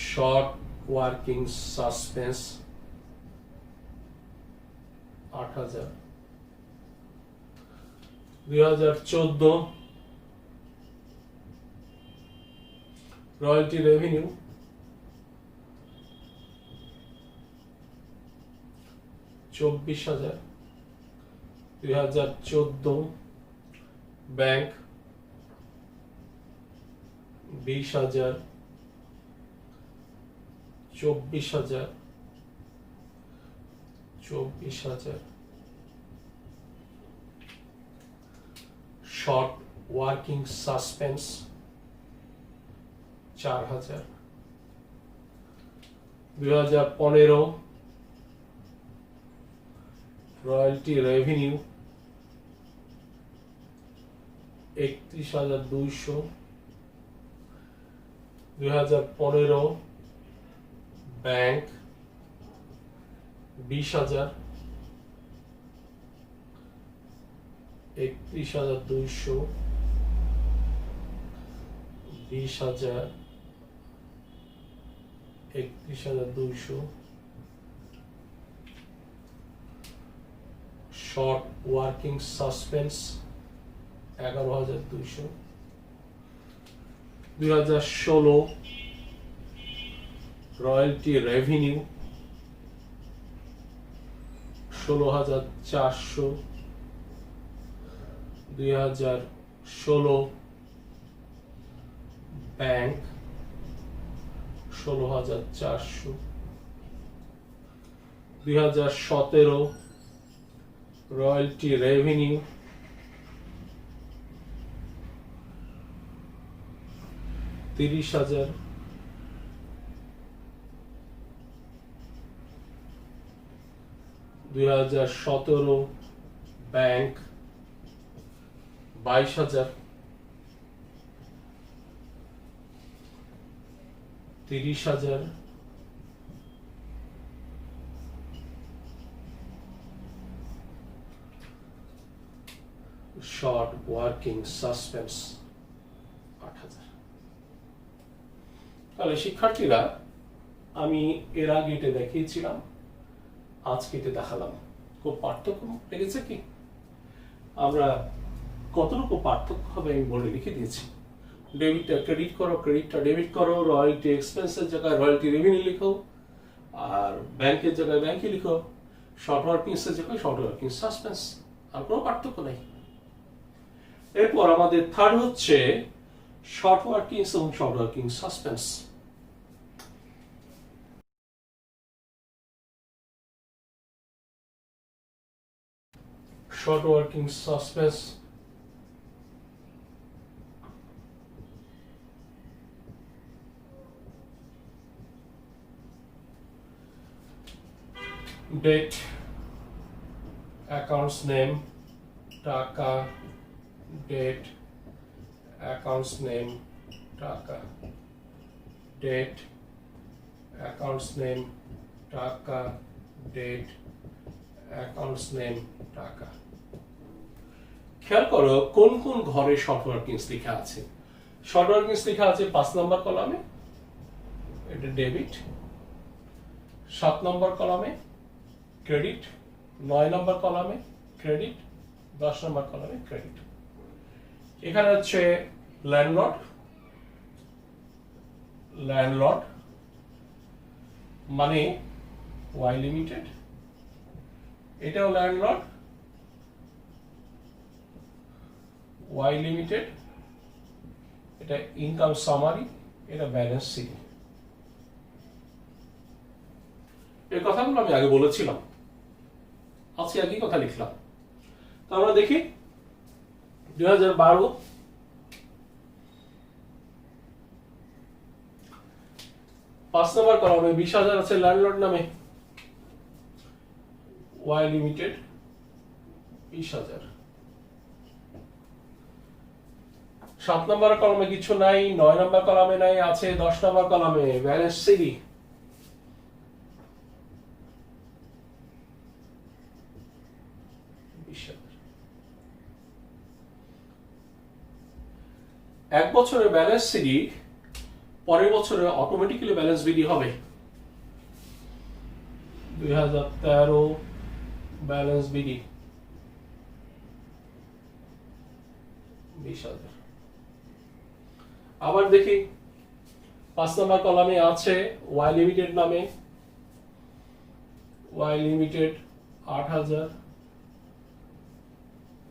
S1: short working suspense 8,000। 2014 royalty revenue 24,000, 2014 bank 20,000, 24,000, 24,000, short working suspense 4,000। 2015 royalty revenue 31,200, 2015 bank 20,000, 31,200, 20,000, 31,200, short working suspense 11,200। 2016 royalty revenue 16,400, 2016 bank 16,400। 2017 royalty revenue 30,000, 2017 bank 22,000, 30,000, short working suspense 8,000। তাহলে শিক্ষার্থীরা, আমি এর আগে এটা দেখিয়েছিলাম, আজকে এটা দেখালাম। খুব পার্থক্য লেগেছে কি? আমরা কতটুকু পার্থক্য হবে আমি বলে লিখে দিয়েছি। ডেবিটটা ক্রেডিট করো, ক্রেডিটটা ডেবিট করো, রয়্যালটি এক্সপেন্সের জায়গায় রয়্যালটি রেভিনিউ লিখো, আর ব্যাংকের জায়গায় ব্যাংকে লিখো, শর্ট ওয়ার্কিং এর জায়গায় শর্ট ওয়ার্কিং সাসপেন্স। আর কোনো পার্থক্য নেই। এরপর আমাদের থার্ড হচ্ছে শর্ট ওয়ার্কিং এবং short working suspense. short working suspense, date accounts name, টাকা, ডেট, অ্যাকাউন্টস নেম, টাকা, ডেট, অ্যাকাউন্টস নেম, টাকা, ডেট, অ্যাকাউন্টস নেম, টাকা। খেয়াল করো কোন কোন ঘরে শর্ট ওয়ার্কিংস লেখা আছে। শর্ট ওয়ার্কিংস লেখা আছে 5 নম্বর কলামে, এটা ডেবিট, 7 নম্বর কলামে ক্রেডিট, 9 নম্বর কলামে ক্রেডিট, 10 নম্বর কলামে ক্রেডিট। এখানে হচ্ছে ল্যান্ডলর্ড, ল্যান্ডলর্ড মানে ওয়াই লিমিটেড, এটাও ল্যান্ডলর্ড ওয়াই লিমিটেড, এটা ইনকাম সামারি, এটা ব্যালেন্স শিট। এই কথাগুলো আমি আগে বলেছিলাম, আজকে একই কথা লিখলাম। তো আমরা দেখি 2012 5 নম্বর কলামে 20,000 আছে ল্যান্ডলর্ড নামে, ওয়াই লিমিটেড 20,000। 7 নম্বর কলামে কিছু নাই, 9 নম্বর কলামে নাই, আছে 10 নম্বর কলামে ব্যালেন্স সিডি। এক বছরের ব্যালেন্স সিডি পরের বছরে অটোমেটিক্যালি ব্যালেন্স বিডি হবে। 2013 ব্যালেন্স বিডি 20,000। আবার দেখি 5 নম্বর কলামে আছে ওয়াই লিমিটেড নামে, ওয়াই লিমিটেড 8,000,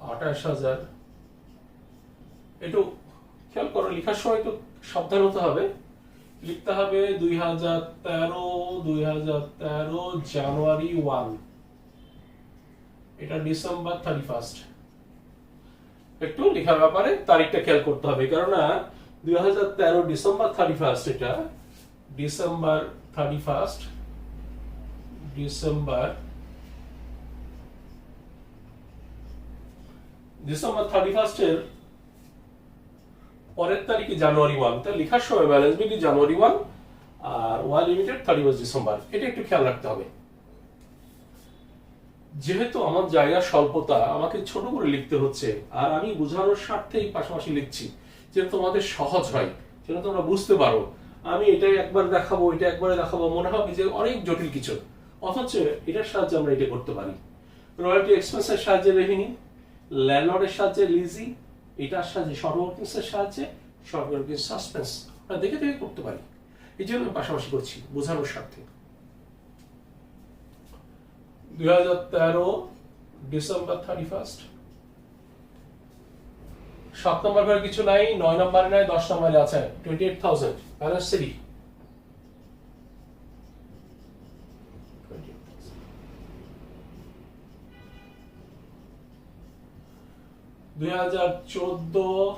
S1: 28,000। একটু খেয়াল করো, লেখার সময় একটু সাবধান হতে হবে। লিখতে হবে 2013 জানুয়ারি 1, এটা ডিসেম্বর 31। একটু লেখার ব্যাপারে তারিখটা খেয়াল করতে হবে, কেননা 2013 ডিসেম্বর 31, এটা ডিসেম্বর 31, ডিসেম্বর 31 এর পরের তারিখে জানুয়ারি 1, তাই লেখার সময় ব্যালেন্স বিডি জানুয়ারি 1 আর ওয়াই লিমিটেড 31 ডিসেম্বর, এটা একটু খেয়াল রাখতে হবে। যেহেতু আমার জায়গার স্বল্পতা, আমাকে ছোট করে লিখতে হচ্ছে, আর আমি বোঝানোর স্বার্থেই পাশাপাশি লিখছি, যেন তোমাদের সহজ হয়, যেন তোমরা বুঝতে পারো। আমি এটাই একবার দেখাবো, এটা একবারে দেখাবো, মনে হবে যে অনেক জটিল কিছু, অথচ এটার সাহায্যে আমরা এটা করতে পারি। রয়্যালটি এক্সপেন্সের সাহায্যে রেভিনিউ, ল্যান্ডলর্ডের সাহায্যে লিজি, এটার সাহায্যে শর্ট ওয়ার্কিংসের সাহায্যে শর্ট ওয়ার্কিং সাসপেন্স, আমরা দেখে দেখে করতে পারি। এই জন্য পাশাপাশি করছি বোঝানোর স্বার্থে। 2013 ডিসেম্বর 31, 7 নম্বর ঘরে কিছু নাই, 9 নম্বরে নাই, 10 নম্বরে আছে 28,000 ব্যালেন্স সিডি। 2014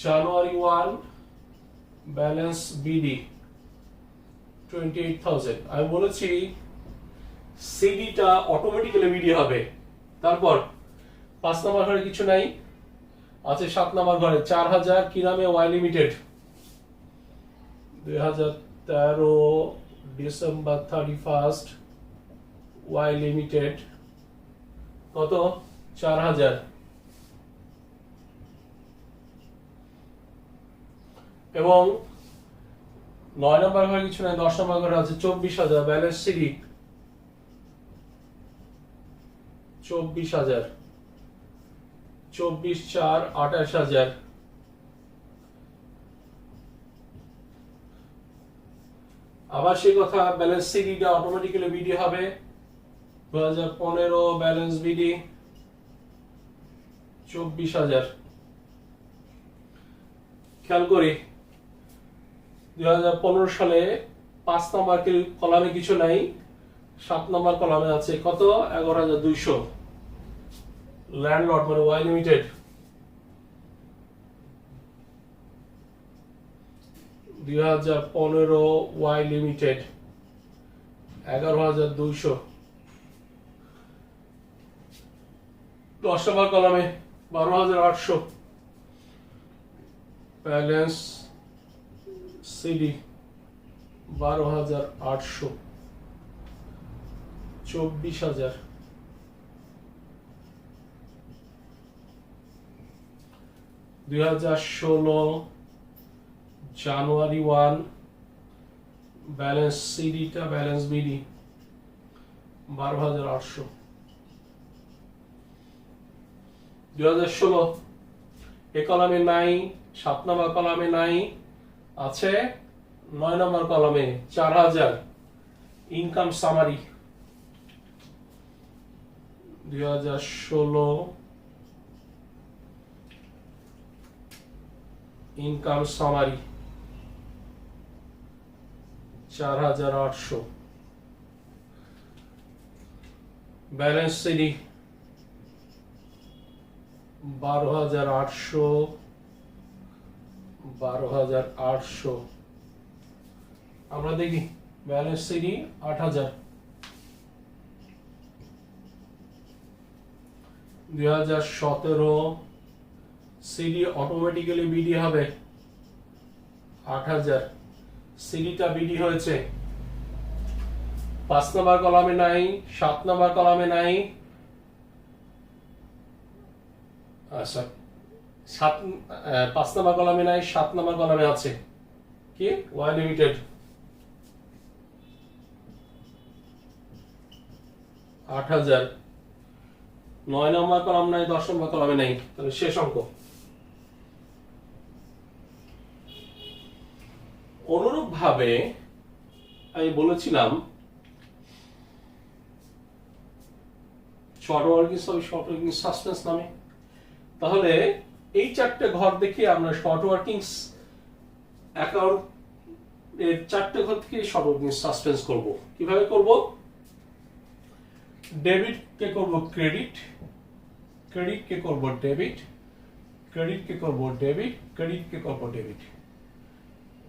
S1: জানুয়ারি 1 ব্যালেন্স বিডি 28,000। আমি বলেছি সিডিটা অটোমেটিক্যালি বিডি হবে। তারপর 5 নম্বর ঘরে কিছু নাই, আছে 7 নম্বর ঘরে 4,000 কি নামে, Y limited. 2013 December 31 Y limited কত, 4,000। এবং 9 নম্বর ঘরে কিছু নাই, 10 নম্বর ঘরে আছে 24,000 ব্যালেন্স সিডি 24,000, 24/4 28,000। আবার সেই কথা, ব্যালেন্স সিডিটা অটোমেটিক্যালি বিডি হবে। 2015 ব্যালেন্স বিডি 24,000। খেয়াল করি 2015 সালে 5 নম্বর কলামে কিছু নাই, 7 নম্বর কলামে আছে কত, 11,200 ল্যান্ডলর্ড মানে ওয়াই লিমিটেড। 2015 Y limited 11,200। 10 নম্বর কলামে 12,800, ব্যালেন্স সিডি 12,800, 24,000, 2016 জানুয়ারি 1, ব্যালেন্স সিডিটা ব্যালেন্স বিডি 12,800, 2016 এ কলামে নাই, 7 নম্বর কলামে নাই, আছে 9 নম্বর কলামে 4,000, income summary 2016 income summary 4,800, balance CD 12,800, 12,800, আমরা দেখি balance CD 8,000, 2017 CD automatically BD হবে 8,000, সিডিটা বিডি হয়েছে। 5 নম্বর কলামে নাই, 7 নম্বর কলামে নাই, আচ্ছা 5 নম্বর কলামে নাই, 7 নম্বর কলামে আছে কি ওয়াই লিমিটেড 8,000, 9 নম্বর কলাম নাই, 10 নম্বর কলামে নাই, তাহলে শেষ অঙ্ক। অনুরূপ ভাবে আমি বলেছিলাম শর্ট ওয়ার্কিং সাসপেন্স নামে, তাহলে এই 4টে ঘর দেখে আমরা শর্ট ওয়ার্কিং অ্যাকাউন্ট এর 4টে ঘর থেকে শর্ট ওয়ার্কিং সাসপেন্স করব। কিভাবে করব? ডেবিট কে করব ক্রেডিট, ক্রেডিট কে করব ডেবিট, ক্রেডিট কে করব ডেবিট, ক্রেডিট কে করব ডেবিট।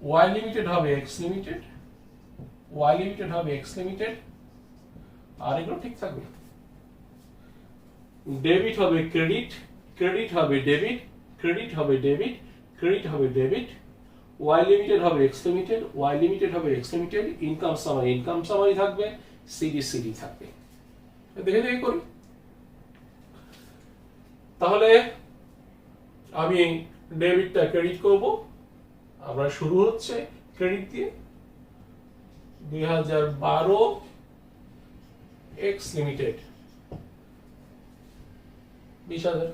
S1: ওয়াই লিমিটেড হবে এক্স লিমিটেড, ওয়াই লিমিটেড হবে এক্স লিমিটেড, আর এগুলো ঠিক থাকবে। ডেবিট হবে ক্রেডিট, ক্রেডিট হবে ডেবিট, ক্রেডিট হবে ডেবিট, ক্রেডিট হবে ডেবিট, ওয়াই লিমিটেড হবে এক্স লিমিটেড, ওয়াই লিমিটেড হবে এক্স লিমিটেড, ইনকাম সামারি থাকবে, সিডি থাকবে। দেখে দেখে করি। তাহলে আমি ডেবিটটা ক্রেডিট করব, আমরা শুরু হচ্ছে ক্রেডিট দিয়ে 2012 এক্স লিমিটেড 20,000,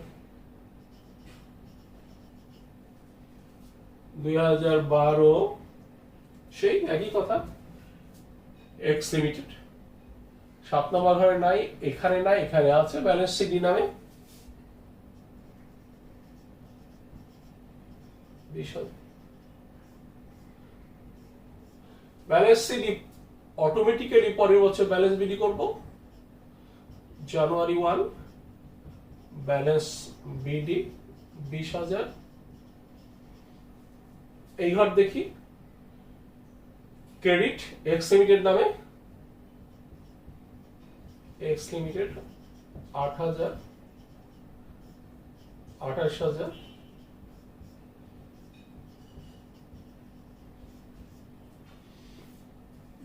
S1: 2012 সেই একই কথা এক্স লিমিটেড। 7 নম্বর ঘরে নাই, এখানে নাই, এখানে আছে, ব্যালেন্স সিডি নামে 20,000, ব্যালেন্স সিডি অটোমেটিক্যালি পরের বছর ব্যালেন্স বিডি করব জানুয়ারি 1, ব্যালেন্স বিডি 20,000। এই ঘর দেখি ক্রেডিট এক্স লিমিটেড নামে, এক্স লিমিটেড 8,000, 28,000,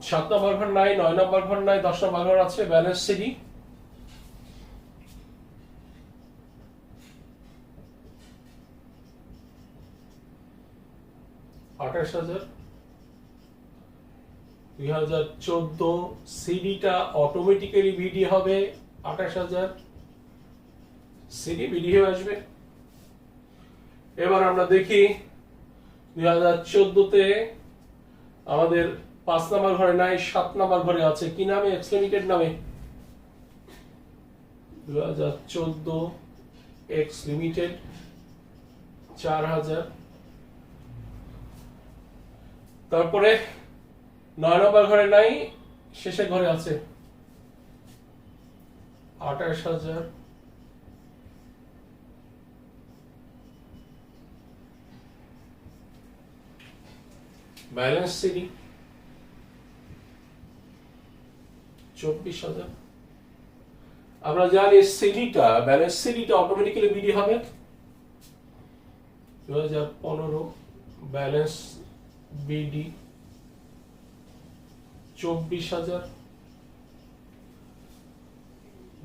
S1: সাত নম্বর ঘর নাই, 9 নম্বর ঘর নাই, 10 নম্বর ঘর আছে, ব্যালেন্স সিডি 28,000, 2014 সিডিটা অটোমেটিক্যালি বিডি হবে 28,000, সিডি বিডি হয়ে আসবে। এবার আমরা দেখি 2014 তে আমাদের 5 নম্বর ঘরে নাই, 7 নম্বর ঘরে আছে, কি নামে? এক্স লিমিটেড নামে 2014 এক্স লিমিটেড 4,000। তারপরে 9 নম্বর ঘরে নাই, শেষের ঘরে আছে 28,000, ব্যালেন্স সিডি 24,000। আমরা জানি সিডিটা ব্যালেন্স সিডিটা অটোমেটিক্যালি বিডি হবে 2015 ব্যালেন্স বিডি 24,000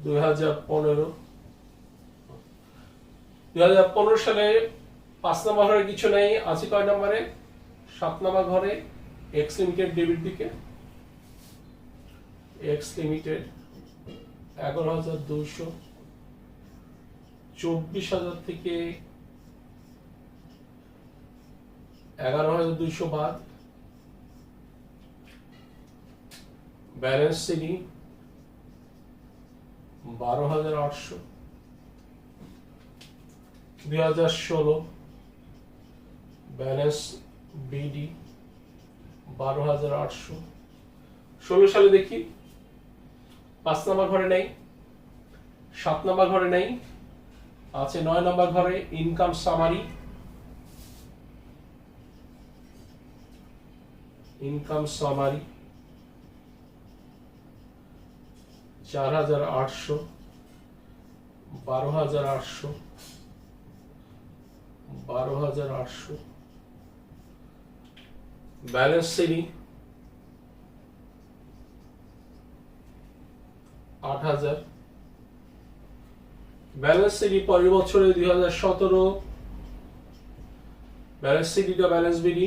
S1: 2015 সালে 5 নম্বর ঘরে কিছু নেই, আছে কয় নম্বরে? 7 নম্বর ঘরে এক্স লিমিটেড ডেবিট দিকে এক্স লিমিটেড 11,200 24,000 থেকে 11,200 বাদ ব্যালেন্স সিডি 12,800 2016 ব্যালেন্স বিডি 12,800 16 সালে দেখি 5 নম্বর ঘরে নেই, 7 নম্বর ঘরে নেই, আছে 9 নম্বর ঘরে income summary 4,800 12,800 12,800 balance CD 8,000 balance CD পরের বছরে 2017 ব্যালেন্স সিডিটা ব্যালেন্স বিডি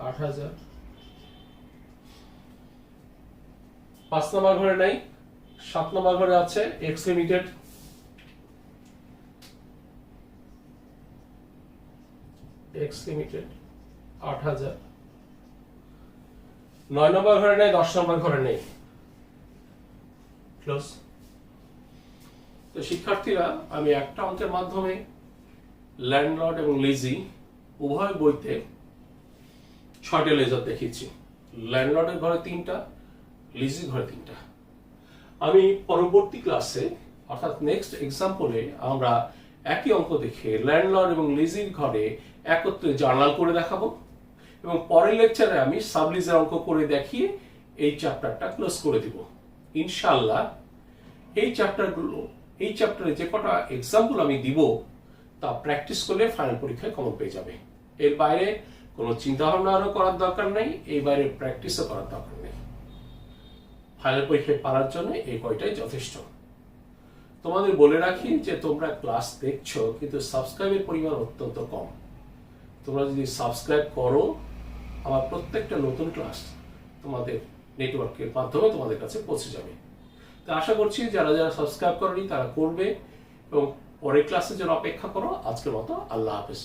S1: 8,000 5 নম্বর ঘরে নাই, 7 নম্বর ঘরে আছে এক্স লিমিটেড 8,000 9 নম্বর ঘরে নেই, 10 নম্বর ঘরে নেই, ক্লোজ। তো শিক্ষার্থীরা, আমি একটা অঙ্কের মাধ্যমে ল্যান্ডলর্ড এবং লিজি উভয় বইতে 6টা লেজার দেখিয়েছি। ল্যান্ডলর্ডের ঘরে 3টা, লিজির ঘরে 3টা। আমি পরবর্তী ক্লাসে অর্থাৎ নেক্সট এক্সাম্পলে আমরা একই অঙ্ক দেখে ল্যান্ডলর্ড এবং লিজির ঘরে একত্রে জার্নাল করে দেখাবো এবং পরের লেকচারে আমি সাবলিজের অঙ্ক করে দেখিয়ে এই চ্যাপ্টারটা ক্লোজ করে দিব ইনশাআল্লাহ। এই চ্যাপ্টারে যে কটা এক্সাম্পল আমি দিব তা প্র্যাকটিস করলে ফাইনাল পরীক্ষায় কমন পেয়ে যাবে। এর বাইরে কোনো চিন্তা ভাবনা আরো করার দরকার নেই, এই বাইরে প্র্যাকটিসও করার দরকার নেই। ফাইনাল পরীক্ষায় পারার জন্য এই কয়টাই যথেষ্ট। তোমাদের বলে রাখি যে তোমরা ক্লাস দেখছো কিন্তু সাবস্ক্রাইবের পরিমাণ অত্যন্ত কম। তোমরা যদি সাবস্ক্রাইব করো, আমার প্রত্যেকটা নতুন ক্লাস তোমাদের নেটওয়ার্কের মাধ্যমে তোমাদের কাছে পৌঁছে যাবে। তো আশা করছি যারা যারা সাবস্ক্রাইব করেনি তারা করবে এবং পরের ক্লাসে যেন অপেক্ষা করো। আজকের মতো আল্লাহ হাফেজ।